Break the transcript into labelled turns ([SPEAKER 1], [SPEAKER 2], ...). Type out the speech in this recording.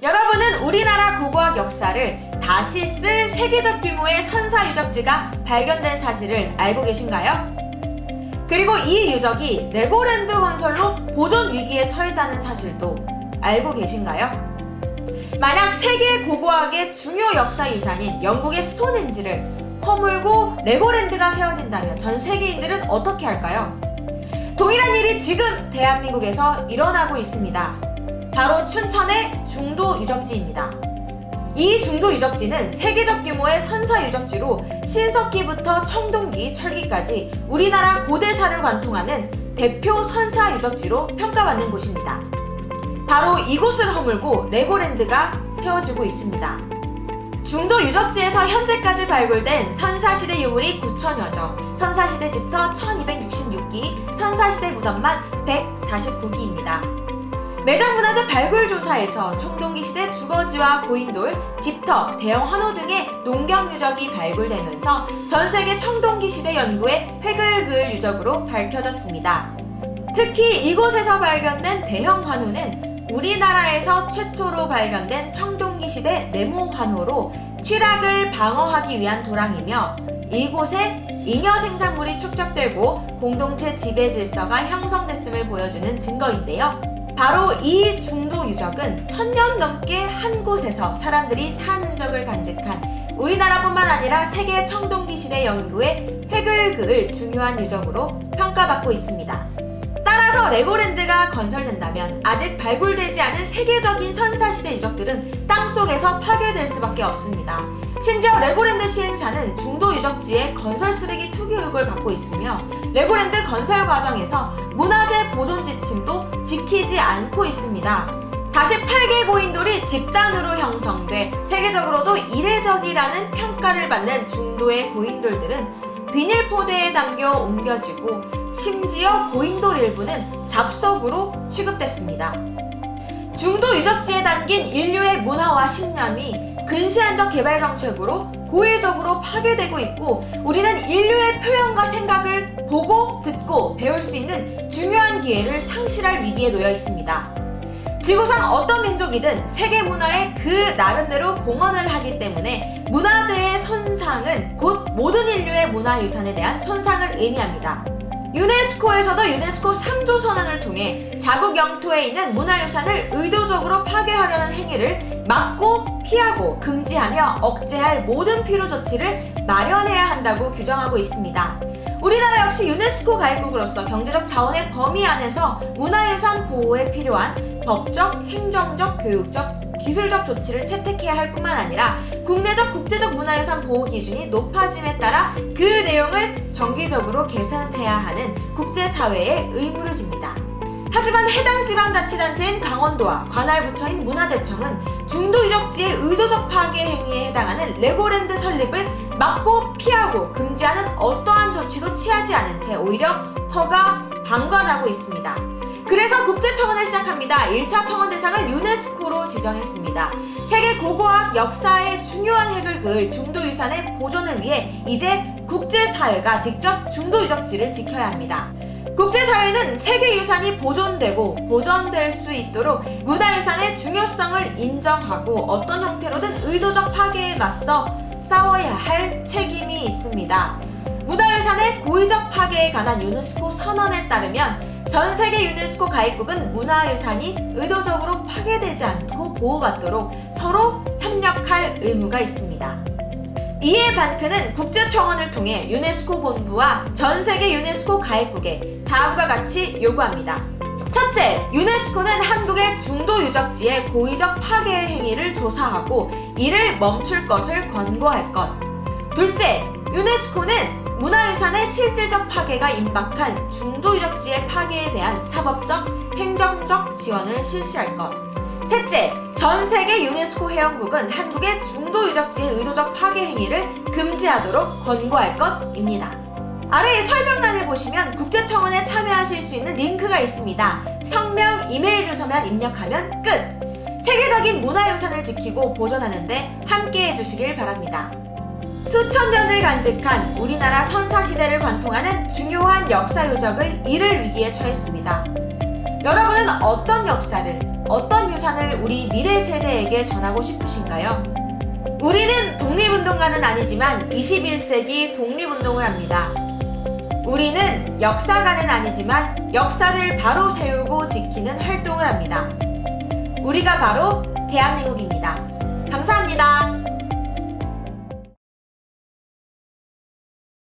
[SPEAKER 1] 여러분은 우리나라 고고학 역사를 다시 쓸 세계적 규모의 선사 유적지가 발견된 사실을 알고 계신가요? 그리고 이 유적이 레고랜드 건설로 보존 위기에 처했다는 사실도 알고 계신가요? 만약 세계 고고학의 중요 역사 유산인 영국의 스톤헨지를 허물고 레고랜드가 세워진다면 전 세계인들은 어떻게 할까요? 동일한 일이 지금 대한민국에서 일어나고 있습니다. 바로 춘천의 중도 유적지입니다. 이 중도 유적지는 세계적 규모의 선사 유적지로 신석기부터 청동기, 철기까지 우리나라 고대사를 관통하는 대표 선사 유적지로 평가받는 곳입니다. 바로 이곳을 허물고 레고랜드가 세워지고 있습니다. 중도 유적지에서 현재까지 발굴된 선사시대 유물이 9,000여 점, 선사시대 집터 1266기, 선사시대 무덤만 149기입니다. 매장문화재 발굴조사에서 청동기시대 주거지와 고인돌, 집터, 대형 환호 등의 농경 유적이 발굴되면서 전세계 청동기시대 연구의 획을 그을 유적으로 밝혀졌습니다. 특히 이곳에서 발견된 대형 환호는 우리나라에서 최초로 발견된 청동기시대 네모 환호로 취락을 방어하기 위한 도랑이며 이곳에 잉여 생산물이 축적되고 공동체 지배 질서가 형성됐음을 보여주는 증거인데요. 바로 이 중도 유적은 1000년 넘게 한 곳에서 사람들이 사는 흔적을 간직한 우리나라뿐만 아니라 세계 청동기 시대 연구의 획을 그을 중요한 유적으로 평가받고 있습니다. 따라서 레고랜드가 건설된다면 아직 발굴되지 않은 세계적인 선사시대 유적들은 땅속에서 파괴될 수밖에 없습니다. 심지어 레고랜드 시행사는 중도 유적지에 건설 쓰레기 투기 의혹을 받고 있으며 레고랜드 건설 과정에서 문화재 보존 지침도 지키지 않고 있습니다. 48개 고인돌이 집단으로 형성돼 세계적으로도 이례적이라는 평가를 받는 중도의 고인돌들은 비닐포대에 담겨 옮겨지고 심지어 고인돌 일부는 잡석으로 취급됐습니다. 중도 유적지에 담긴 인류의 문화와 신념이 근시안적 개발 정책으로 고의적으로 파괴되고 있고 우리는 인류의 표현과 생각을 보고 듣고 배울 수 있는 중요한 기회를 상실할 위기에 놓여 있습니다. 지구상 어떤 민족이든 세계 문화에 그 나름대로 공헌을 하기 때문에 문화재의 손상은 곧 모든 인류의 문화유산에 대한 손상을 의미합니다. 유네스코에서도 유네스코 3조 선언을 통해 자국 영토에 있는 문화유산을 의도적으로 파괴하려는 행위를 막고 피하고 금지하며 억제할 모든 필요 조치를 마련해야 한다고 규정하고 있습니다. 우리나라 역시 유네스코 가입국으로서 경제적 자원의 범위 안에서 문화유산 보호에 필요한 법적, 행정적, 교육적, 기술적 조치를 채택해야 할 뿐만 아니라 국내적, 국제적 문화유산 보호 기준이 높아짐에 따라 그 내용을 정기적으로 개선해야 하는 국제사회의 의무를 집니다. 하지만 해당 지방자치단체인 강원도와 관할 부처인 문화재청은 중도 유적지의 의도적 파괴 행위에 해당하는 레고랜드 설립을 막고 피하고 금지하는 어떠한 조치도 취하지 않은 채 오히려 허가, 방관하고 있습니다. 그래서 국제청원을 시작합니다. 1차 청원 대상을 유네스코로 지정했습니다. 세계 고고학 역사의 중요한 획을 그을 중도유산의 보존을 위해 이제 국제사회가 직접 중도유적지를 지켜야 합니다. 국제사회는 세계유산이 보존되고 보존될 수 있도록 문화유산의 중요성을 인정하고 어떤 형태로든 의도적 파괴에 맞서 싸워야 할 책임이 있습니다. 문화유산의 고의적 파괴에 관한 유네스코 선언에 따르면 전 세계 유네스코 가입국은 문화유산이 의도적으로 파괴되지 않고 보호받도록 서로 협력할 의무가 있습니다. 이에 반크는 국제청원을 통해 유네스코 본부와 전 세계 유네스코 가입국에 다음과 같이 요구합니다. 첫째, 유네스코는 한국의 중도 유적지의 고의적 파괴 행위를 조사하고 이를 멈출 것을 권고할 것. 둘째, 유네스코는 문화유산의 실질적 파괴가 임박한 중도 유적지의 파괴에 대한 사법적, 행정적 지원을 실시할 것. 셋째, 전 세계 유네스코 회원국은 한국의 중도 유적지의 의도적 파괴 행위를 금지하도록 권고할 것입니다. 아래의 설명란을 보시면 국제청원에 참여하실 수 있는 링크가 있습니다. 성명, 이메일 주소만 입력하면 끝! 세계적인 문화유산을 지키고 보존하는 데 함께 해주시길 바랍니다. 수천 년을 간직한 우리나라 선사시대를 관통하는 중요한 역사 유적을 잃을 위기에 처했습니다. 여러분은 어떤 역사를 어떤 유산을 우리 미래 세대에게 전하고 싶으신가요? 우리는 독립운동가는 아니지만 21세기 독립운동을 합니다. 우리는 역사가는 아니지만 역사를 바로 세우고 지키는 활동을 합니다. 우리가 바로 대한민국입니다. 감사합니다.